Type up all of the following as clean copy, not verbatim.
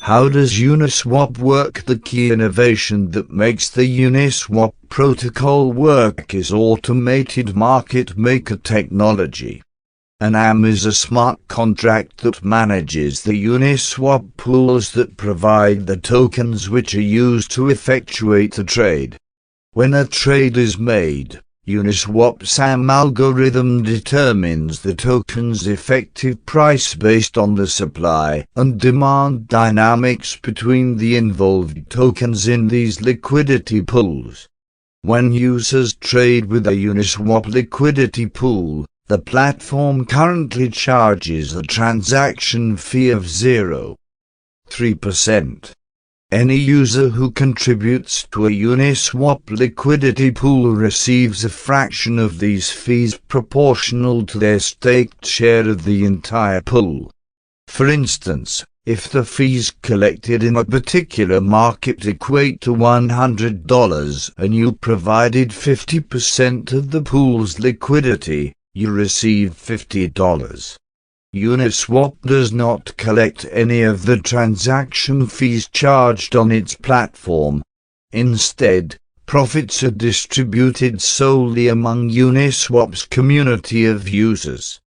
How does Uniswap work? The key innovation that makes the Uniswap protocol work is automated market maker technology. An AM is a smart contract that manages the Uniswap pools that provide the tokens which are used to effectuate a trade. When a trade is made, Uniswap's AM algorithm determines the token's effective price based on the supply and demand dynamics between the involved tokens in these liquidity pools. When users trade with a Uniswap liquidity pool, the platform currently charges a transaction fee of 0.3%. Any user who contributes to a Uniswap liquidity pool receives a fraction of these fees proportional to their staked share of the entire pool. For instance, if the fees collected in a particular market equate to $100 and you provided 50% of the pool's liquidity, you receive $50. Uniswap does not collect any of the transaction fees charged on its platform. Instead, profits are distributed solely among Uniswap's community of users.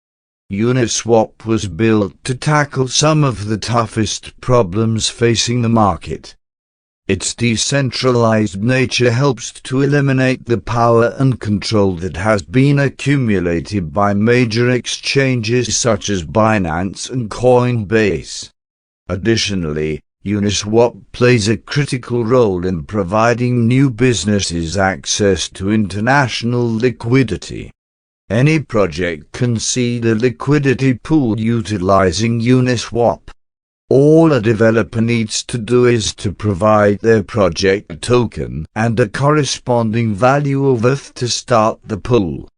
Uniswap was built to tackle some of the toughest problems facing the market. Its decentralized nature helps to eliminate the power and control that has been accumulated by major exchanges such as Binance and Coinbase. Additionally, Uniswap plays a critical role in providing new businesses access to international liquidity. Any project can seed a liquidity pool utilizing Uniswap. All a developer needs to do is to provide their project token and a corresponding value of ETH to start the pool.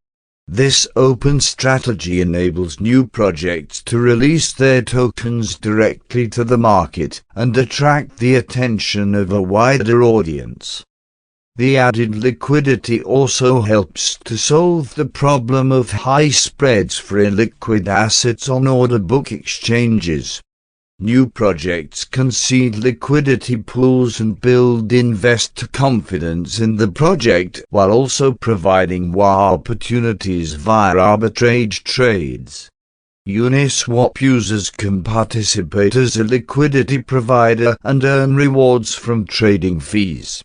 This open strategy enables new projects to release their tokens directly to the market and attract the attention of a wider audience. The added liquidity also helps to solve the problem of high spreads for illiquid assets on order book exchanges. New projects can seed liquidity pools and build investor confidence in the project while also providing WA opportunities via arbitrage trades. Uniswap users can participate as a liquidity provider and earn rewards from trading fees.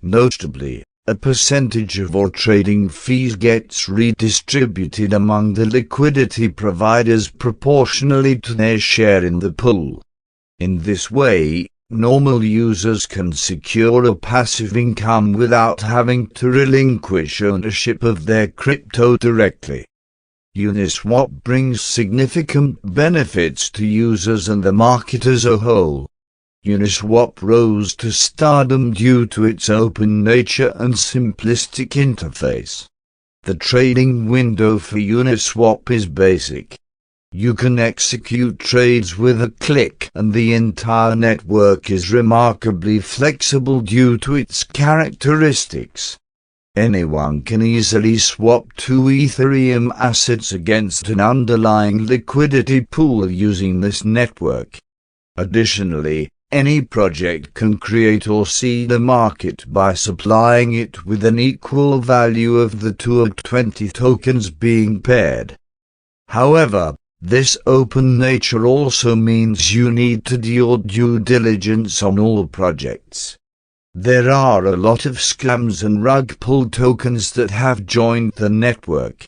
Notably, a percentage of all trading fees gets redistributed among the liquidity providers proportionally to their share in the pool. In this way, normal users can secure a passive income without having to relinquish ownership of their crypto directly. Uniswap brings significant benefits to users and the market as a whole. Uniswap rose to stardom due to its open nature and simplistic interface. The trading window for Uniswap is basic. You can execute trades with a click, and the entire network is remarkably flexible due to its characteristics. Anyone can easily swap two ethereum assets against an underlying liquidity pool using this network. Additionally, any project can create or seed a market by supplying it with an equal value of the 20 tokens being paired. However, this open nature also means you need to do your due diligence on all projects. There are a lot of scams and rug pull tokens that have joined the network.